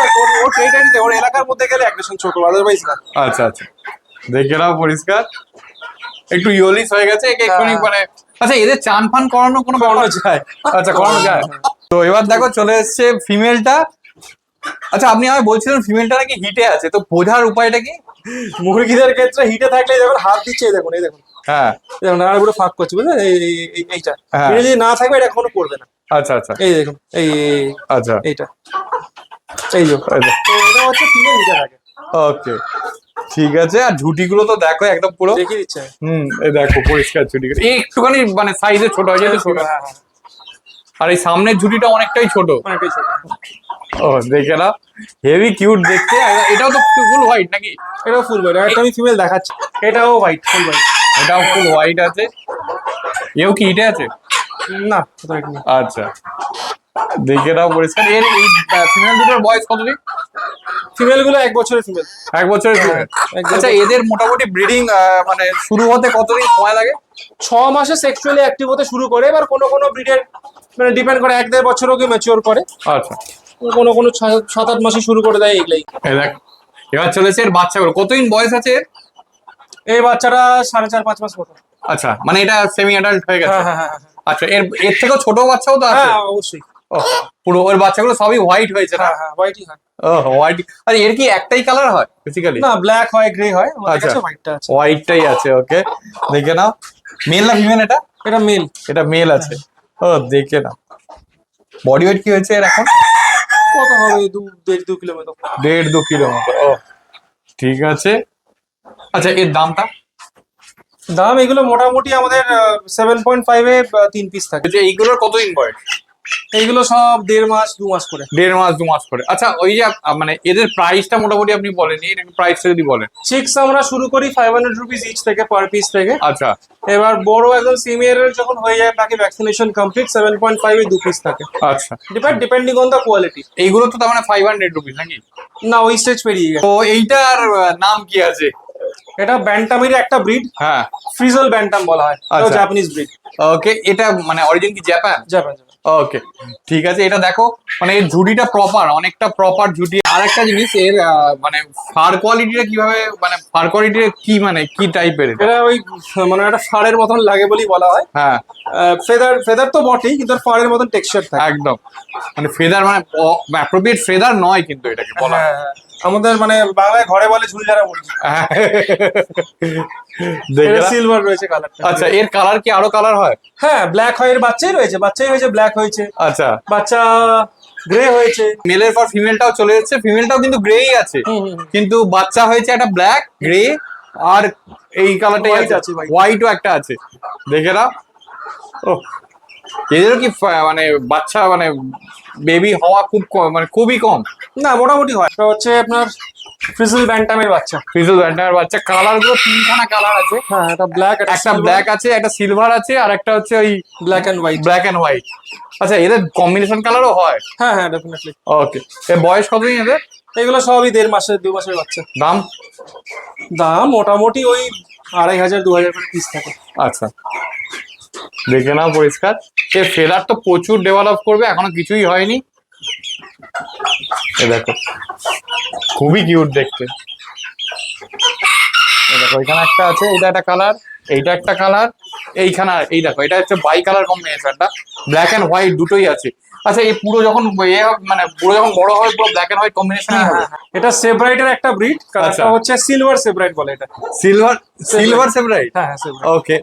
ওর টেরিটরিতে, ওর এলাকার মধ্যে গেলে অ্যাগ্রেশন ছোট, আদারওয়াইজ না। আচ্ছা আচ্ছা, দেখে নাও পরিষ্কার, একটু ইয়োলিস হয়ে গেছে একে এক্ষুনি হ্যাঁ। মানে। আচ্ছা, এদের চান ফান করানো কোনো করানো ব্যাপার? যায়। আচ্ছা, করানো যায়। তো এবার দেখো চলে এসছে ফিমেলটা। আচ্ছা, আপনি আমায় বলছিলেন ফিমেলটা নাকি হিটে আছে, তো বোঝার উপায়টা কি? মুরগিদের ক্ষেত্রে হিটে থাকলে যখন হাত দিচ্ছে, এই দেখুন হ্যাঁ। দেখুন আর পুরো ফাঁক করছে, বুঝলেন? এইটা হ্যাঁ। এটা যদি না থাকবে এটা কখনো করবে না। আচ্ছা আচ্ছা এই দেখুন আচ্ছা, এইটা, এই যে তো এটা হচ্ছে ফিমেল হিটে থাকে। ওকে ঠিক আছে। আর ঝুটিগুলো তো দেখো একদম পুরো, দেখিয়ে দিচ্ছে। এই দেখো পরিষ্কার ঝুটিগুলো, এই একটুখানি মানে সাইজে ছোট হয়ে যেতে ছোট। হ্যাঁ হ্যাঁ, আর এই সামনের ঝুটিটা অনেকটাই ছোট। অনেকটাই ছোট। ও দেখে না, হেভি কিউট দেখতে। এটাও তো ফুল হোয়াইট নাকি? এটাও ফুল হোয়াইট, একটা আমি ফিমেল দেখাচ্ছি, এটাও হোয়াইট, ফুল হোয়াইট। এটাও ফুল হোয়াইট আছে। এও কি হিটে আছে? না, কোথাও এটা নেই। আচ্ছা, দেখে নাও পরিষ্কার। এর এই ফিমেল দুটোর বয়স কতদিন? ফিমেল গুলো 1 বছরের ফিমেল। 1 বছরের ফিমেল। এক আচ্ছা, বছর। এদের মোটামুটি ব্রিডিং মানে শুরু হতে কতদিন সময় লাগে? 6 মাসে সেক্সুয়ালি অ্যাক্টিভ হতে শুরু করে। এবার কোনো কোনো ব্রিডের মানে ডিপেন্ড করে 1-1.5 বছরও কি ম্যাচিওর করে, আচ্ছা, কোনো কোনো 7-8 মাসে শুরু করে দেয় এগুলাই। এই দেখ, এবার চলেছে এর বাচ্চাগুলো। কতদিন বয়স আছে এর? এই বাচ্চাটা 4.5-5 মাস মতো। আচ্ছা, মানে এটা সেমি অ্যাডাল্ট হয়ে গেছে। হ্যাঁ হ্যাঁ হ্যাঁ আচ্ছা, এর এর থেকেও ছোট বাচ্চাও তো আছে? হ্যাঁ, অবশ্যই। ও, পুরো ওর বাচ্চাগুলো সবই হোয়াইট হয়েছে না? হ্যাঁ হ্যাঁ, হোয়াইটই হয়। ও হোয়াইট। আরে এর কি একটাই কালার হয় বেসিক্যালি? না, ব্ল্যাক হয়, গ্রে হয়, আমাদের আচ্ছা, কাছে হোয়াইটটা আছে। হোয়াইটটাই আছে। ওকে, দেখে নাও। মেল না ফিমেল এটা? এটা মেল। এটা মেল আছে। ও দেখে নাও। বডি ওয়েট কি হয়েছে এর এখন? কত হবে? 2.5-2 কিলো মতো। 1.5-2 কিলো মতো। ও ঠিক আছে। আচ্ছা, এর দামটা? দাম এগুলো মোটামুটি আমাদের 7.5 এ 3 পিস থাকে। যে এইগুলোর কতদিন বয়স? এইগুলো সব 1.5 মাস 2 মাস করে। 1.5 মাস 2 মাস করে। আচ্ছা, ওই যে মানে এদের প্রাইসটা মোটামুটি আপনি বলেনি, এটা প্রাইসটা যদি বলেন। চিক্স আমরা শুরু করি 500 রুপিস ইচ থেকে, পার পিস থেকে। আচ্ছা এবার বড় একদম সিনিয়র যখন হয়ে যায়, বাকি ভ্যাকসিনেশন কমপ্লিট, 7.5 এ 2 পিস থাকে। আচ্ছা, ডিপেন্ডিং অন দ্য কোয়ালিটি। এইগুলো তো তার মানে 500 রুপিস নাকি? না, ওই স্টেজ পেরিয়ে গেছে। তো এইটার নাম কি আছে? এটা ব্যান্টামের একটা ব্রিড, হ্যাঁ। ফ্রিজল ব্যান্টাম বলা হয়। এটা আচ্ছা। Japanese breed. ওকে, এটা মানে অরিজিন কি জাপান? জাপান। ওকে ঠিক আছে। এটা দেখো মানে এর ঝুটিটা প্রপার, অনেকটা প্রপার ঝুটি। আর একটা জিনিস, এর মানে ফার কোয়ালিটিটা কিভাবে, মানে ফার কোয়ালিটিটা কি, মানে কি টাইপের এটা? এটা ওই মানে একটা ফাড়ের মতন লাগে বলেই বলা হয়। হ্যাঁ, ফেদার তো বটেই, কিন্তু ফাড়ের মতন টেক্সচার থাকে। একদম মানে ফেদার, মানে অ্যাপ্রোপ্রিয়েট ফেদার নয় কিন্তু এটাকে বলা হয়। হ্যাঁ, আমাদের মানে বাংলায় ঘরে বলে ঝুলঝাড়া মুরগি। দেখে এটা না? সিলভার রয়েছে কালারটা। আচ্ছা, এর কালার কি আরো কালার হয়? হ্যাঁ, ব্ল্যাক হয়, এর বাচ্চাই হয়েছে, ব্ল্যাক হয়েছে, আচ্ছা, বাচ্চা গ্রে হয়েছে। মেলের পর ফিমেলটাও চলে যাচ্ছে। ফিমেলটাও কিন্তু গ্রেই আছে, কিন্তু বাচ্চা হয়েছে একটা ব্ল্যাক, গ্রে আর এই কালারটাই White আছে, আছে, white। হোয়াইটও একটা আছে। দেখে না? ও, এদেরও কি মানে বাচ্চা মানে বেবি হওয়া খুব কম, মানে খুবই কম? না, মোটামুটি হয়। এটা হচ্ছে আপনার ফ্রিজল ব্যান্টামের বাচ্চা। ফ্রিজল ব্যান্ডার বাচ্চা। কালার গুলো 3খানা কালার আছে। হ্যাঁ, এটা ব্ল্যাক, একটা ব্ল্যাক আছে, একটা সিলভার আছে, আর একটা হচ্ছে ওই black and white. Black and white. আচ্ছা, এদের কম্বিনেশন কালারও হয়? হ্যাঁ হ্যাঁ, ডেফিনেটলি। ওকে, এর বয়স কতদিন এদের? এগুলো সবই 1.5 মাসের 2 মাসের বাচ্চা। দাম? দাম মোটামুটি ওই 2500-2000 করে পিস থাকে। আচ্ছা, দেখে নাও পরিষ্কার। এর ফেদার তো প্রচুর ডেভেলপ করবে, এখনো কিছুই হয়নি। এ দেখো খুবই কিউট দেখতে। এই দেখো এখানে একটা আছে, এটা একটা কালার, এইটা একটা কালার, এইখানে এই দেখো এটা হচ্ছে বাই কালার কম্বিনেশনটা, ব্ল্যাক এন্ড হোয়াইট দুটোই আছে। আচ্ছা এই পুরো যখন মানে পুরো যখন বড় হবে পুরো ব্ল্যাক এন্ড হোয়াইট কম্বিনেশনই হবে? এটা সেব্রাইটের একটা ব্রিড, কালারটা হচ্ছে সিলভার সেব্রাইট বলে এটা। Silver Sebright? হ্যাঁ হ্যাঁ সেব্রাইট। ওকে,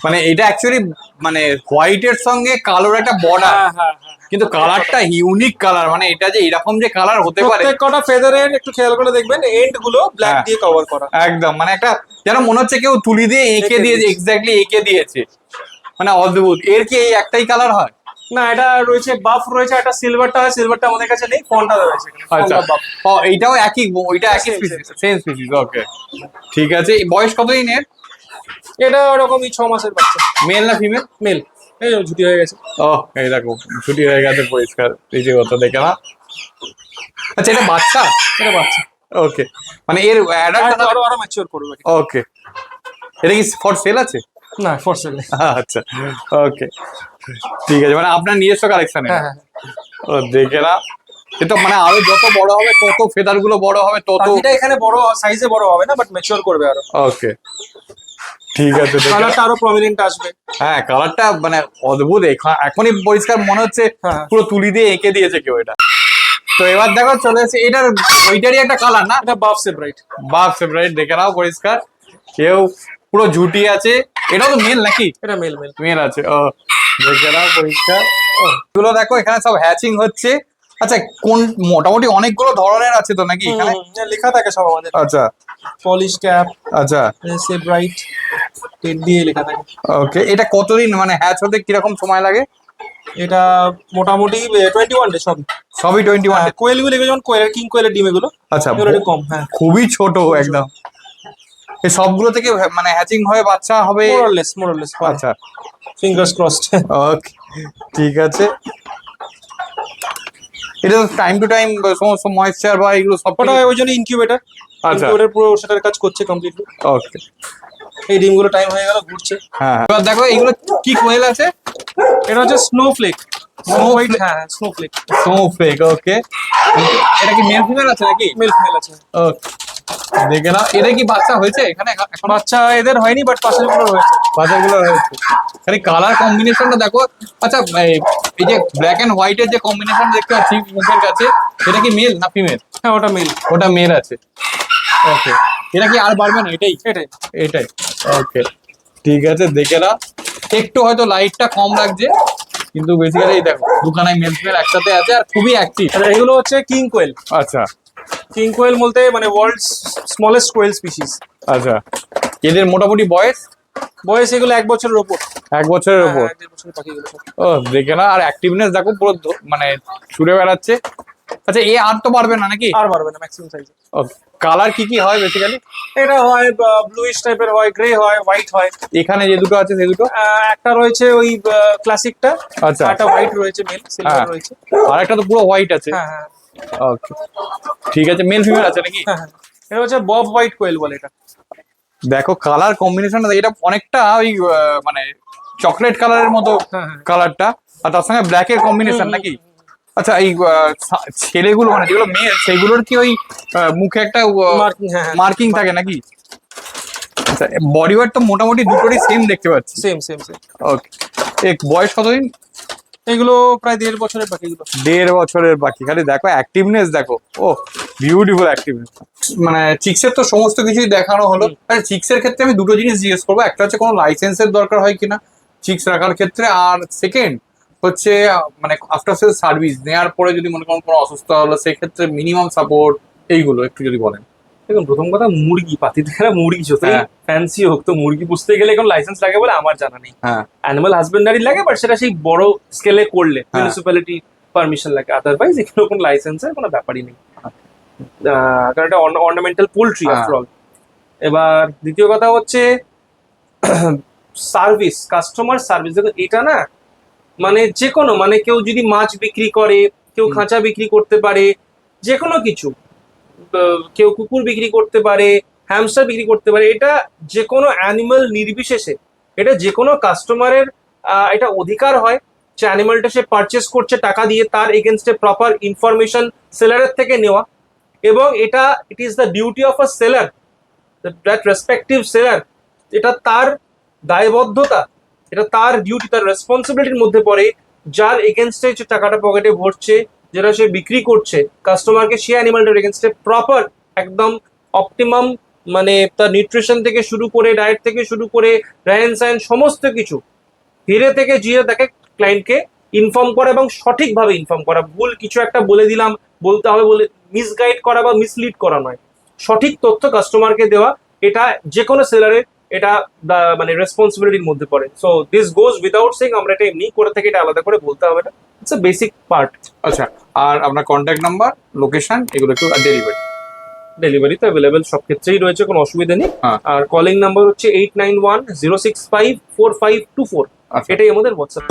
মানে এটা অ্যাকচুয়ালি মানে হোয়াইটের সঙ্গে কালোর একটা বর্ডার, হ্যাঁ হ্যাঁ হ্যাঁ। কিন্তু কালারটা ইউনিক কালার, মানে এটা যে এরকম যে কালার হতে পারে। প্রত্যেক কটা ফেদারের একটু খেয়াল করে দেখবেন এন্ড গুলো ব্ল্যাক হ্যাঁ। দিয়ে কভার করা। একদম, মানে একটা যেন মনে হচ্ছে কেউ তুলি দিয়ে এঁকে দিয়েছে, এক্স্যাক্টলি এঁকে দিয়েছে, মানে অদ্ভুত। এর কি এই একটাই কালার হয়? না, এটা রয়েছে বাফ রয়েছে, একটা সিলভারটা হয়, সিলভারটা আমাদের কাছে নেই, ফন্টা রয়েছে আচ্ছা, বাফ। ও এইটাও একই, ওইটা একই Same, স্পিসিস, সেম স্পিসিস। ওকে, ঠিক আছে। এই বয়স কতদিন এর? এটা ওরকমই 6 মাসের বাচ্চা। মেল না ফিমেল? মেল। এই যে ঝুটি হয়ে গেছে। ও এই দেখো ছুটি হয়ে গেছে পরিষ্কার, এই যে কথা দেখে না। আচ্ছা এটা বাচ্চা? এটা বাচ্চা। ওকে, মানে এর অ্যাডাল্ট? আরো ম্যাচিওর করবে। ওকে, এটা কি ফর সেল আছে? না, ফর সেল। আচ্ছা, ওকে, ঠিক আছে, মানে আপনার নিজস্ব কালেকশন? হ্যাঁ হ্যাঁ। ও দেখে না, এ তো মানে আরো যত বড় হবে তত ফেদার গুলো বড় হবে তত। এটা এখানে বড় সাইজে বড় হবে না, বাট ম্যাচিওর করবে আরো। ওকে, ঠিক আছে। কালারটা আরো প্রমিনেন্ট আসবে। হ্যাঁ, কালারটা মানে অদ্ভুত, এখনই পরিষ্কার মনে হচ্ছে হ্যাঁ। পুরো তুলি দিয়ে এঁকে দিয়েছে কেউ এটা। তো এবার দেখো চলে এসেছে, এটার ওইটারই একটা কালার না? এটা বাফ সেব্রাইট। বাফ সেব্রাইট, দেখে নাও পরিষ্কার, কেউ পুরো ঝুটি আছে। এটাও তো মেল নাকি? এটা মেল মেল। মেল আছে, ও দেখে নাও পরিষ্কার। এগুলো দেখো এখানে সব হ্যাচিং হচ্ছে। আচ্ছা, কোন মোটামুটি অনেকগুলো ধরনের আছে তো নাকি এখানে? লেখা থাকে সব আমাদের। আচ্ছা পলিশ ক্যাপ, আচ্ছা, সেব্রাইট, পেট দিয়ে লেখা থাকে। ওকে, এটা কতদিন মানে হ্যাচ হতে কিরকম সময় লাগে? এটা মোটামুটি 21 ডে সব। সবই 21 ডে? কোয়েল গুলো যেমন কোয়েলের কিং কোয়েলের ডিম এগুলো। আচ্ছা, এগুলো একটু কম। হ্যাঁ, খুবই ছোট একদম। এই সবগুলো থেকে মানে হ্যাচিং হয়ে বাচ্চা হবে? More or less. আচ্ছা, ফিঙ্গার্স ক্রসড। ওকে, ঠিক আছে। এটা টাইম টু টাইম সমস্ত ময়েশ্চার বা এগুলো সব? ওটা ওই জন্য ইনকিউবেটর। আচ্ছা, ইনকিউবেটর পুরো সেটার কাজ করছে কমপ্লিটলি। ওকে, এই ডিমগুলো টাইম হয়ে গেল, ঘুরছে। হ্যাঁ। এবার দেখো এগুলো কি কোয়েল আছে? এটা হচ্ছে স্নোফ্লেক। Snowflake? হ্যাঁ স্নোফ্লেক। স্নোফ্লেক, ওকে। এটা কি মেল ফিমেল আছে নাকি? মেল ফিমেল আছে। ওকে, দেখে না, এদের কি বাচ্চা হয়েছে এখানে? এখন বাচ্চা এদের হয়নি, বাট পাশের গুলো রয়েছে। বাচ্চাগুলো হয়েছে। খালি কালার কম্বিনেশনটা দেখো। আচ্ছা, এই যে ব্ল্যাক এন্ড হোয়াইটের যে কম্বিনেশন দেখতে পাচ্ছি মুখের কাছে, এটা কি মেল না ফিমেল? হ্যাঁ, ওটা মেল। ওটা মেল আছে, ওকে। এটা কি আর বাড়বে না? এটাই এটাই। এটাই, ওকে, ঠিক আছে। দেখে না, একটু হয়তো লাইটটা কম লাগছে, কিন্তু বেসিক্যালি এই দেখো দুখানায় মেল ফিমেল একসাথে আছে আর খুবই অ্যাক্টিভ। এগুলো হচ্ছে কিং কোয়েল। আচ্ছা কিং কোয়েল বলতে মানে ওয়ার্ল্ডস স্মলেস্ট কোয়েল স্পিসিস। আচ্ছা, এদের মোটামুটি বয়স? বয়স এগুলো 1 বছরের উপর। 1 বছরের উপর? 1 বছরের পাখিগুলো সব। ও দেখে না, আর অ্যাক্টিভনেস দেখো পুরো মানে ছুড়ে বেড়াচ্ছে। আচ্ছা, এ আর তো পারবে না নাকি? আর পারবে না, ম্যাক্সিমাম সাইজে। ওকে, কালার কি কি হয় বেসিক্যালি? এটা হয় ব্লুইশ টাইপের হয়, গ্রে হয়, হোয়াইট হয়। এখানে যে দুটো আছে সেই দুটো? একটা রয়েছে ওই ক্লাসিকটা। আচ্ছা, একটা হোয়াইট রয়েছে, মেল সিলভার হ্যাঁ। রয়েছে। আর একটা তো পুরো হোয়াইট আছে। হ্যাঁ হ্যাঁ ওকে, ঠিক আছে। মেল ফিমেল আছে নাকি? হ্যাঁ। এটা হচ্ছে বব হোয়াইট কোয়েল বলে এটা। দেখো কালার কম্বিনেশন, এটা অনেকটা ওই মানে চকলেট কালারের মতো হ্যাঁ হ্যাঁ। কালারটা, আর তার সঙ্গে ব্ল্যাক এর কম্বিনেশন নাকি? আচ্ছা, এই ছেলেগুলো মানে যেগুলো মেয়ে সেগুলোর কি ওই মুখে একটা মার্কিং, হ্যাঁ হ্যাঁ, মার্কিং থাকে নাকি? আচ্ছা, বডি ওয়েট তো মোটামুটি দুটোরই সেম দেখতে পাচ্ছি। সেম। ওকে, এক বয়স কতদিন? এগুলো প্রায় 1.5 বছরের পাখিগুলো। 1.5 বছরের বাকি, খালি দেখো অ্যাক্টিভনেস দেখো, ও বিউটিফুল অ্যাক্টিভনেস। মানে চিক্সের তো সমস্ত কিছুই দেখানো হলো। আরে চিক্সের ক্ষেত্রে আমি দুটো জিনিস জিজ্ঞেস করবো, একটা হচ্ছে কোনো লাইসেন্সের দরকার হয় কিনা চিক্স রাখার ক্ষেত্রে, আর সেকেন্ড হচ্ছে মানে আফটার সেল সার্ভিস নেওয়ার পরে যদি মনে করেন কোনো অসুস্থতা হলো সেক্ষেত্রে মিনিমাম সাপোর্ট, এইগুলো একটু যদি বলেন। দেখুন, প্রথম কথা মুরগি, পাতিতে মুরগি যতই হ্যাঁ। ফ্যান্সি হোক, তো মুরগি পুষতে গেলে এখন লাইসেন্স লাগে বলে আমার জানা নেই। হ্যাঁ, অ্যানিমাল হাজবেন্ডারি লাগে, বাট সেটা সেই বড় স্কেলে করলে হ্যাঁ। মিউনিসিপ্যালিটি পারমিশন লাগে। আদারওয়াইজ এখানে কোনো লাইসেন্সের কোনো ব্যাপারই নেই। কারণ এটা অর্নামেন্টাল পোল্ট্রি হ্যাঁ। After all. এবার দ্বিতীয় কথা হচ্ছে সার্ভিস, কাস্টমার সার্ভিস। দেখুন এটা না মানে যে কোনো, মানে কেউ যদি মাছ বিক্রি করে, কেউ খাঁচা বিক্রি করতে পারে, যে কোনো কিছু, কেউ কুকুর বিক্রি করতে পারে, হ্যামস্টার বিক্রি করতে পারে। এটা যে কোনো অ্যানিমাল নির্বিশেষে, এটা যে কোনো কাস্টমারের এটা অধিকার হয় যে অ্যানিমালটা সে পারচেস করছে টাকা দিয়ে, তার এগেনস্টে প্রপার ইনফরমেশন সেলারের থেকে নেওয়া, এবং এটা it is the duty of a seller, that respective seller, এটা তার দায়বদ্ধতা, এটা তার ডিউটি, তার রেসপন্সিবিলিটির মধ্যে পড়ে, যার এগেনস্টে যে টাকাটা পকেটে ভরছে, যেটা সে বিক্রি করছে কাস্টমারকে, সে অ্যানিমালটার এগেনস্টে প্রপার একদম অপটিমাম, মানে তার নিউট্রিশন থেকে শুরু করে, ডায়েট থেকে শুরু করে, রেহেন সাহেন সমস্ত কিছু ধীরে থেকে জিয়ে তাকে ক্লায়েন্টকে ইনফর্ম করা এবং সঠিকভাবে ইনফর্ম করা। ভুল কিছু একটা বলে দিলাম বলতে হবে বলে মিসগাইড করা বা মিসলিড করা নয়, সঠিক তথ্য কাস্টমারকে দেওয়া, এটা যে কোনো সেলারের এটা মানে রেসপন্সিবিলিটির মধ্যে পড়ে। So this goes without saying, আমরা এটা এমনি করে থেকে এটা আলাদা করে বলতে হবে না, ইটস আ বেসিক পার্ট। আচ্ছা, আর আপনার কন্ট্যাক্ট নাম্বার, লোকেশন এগুলো একটু, ডেলিভারি? ডেলিভারি তো অ্যাভেলেবেল সব ক্ষেত্রেই রয়েছে, কোনো অসুবিধা নেই। হ্যাঁ। আর কলিং নাম্বার হচ্ছে 8910654524, আচ্ছা। এটাই আমাদের হোয়াটসঅ্যাপ।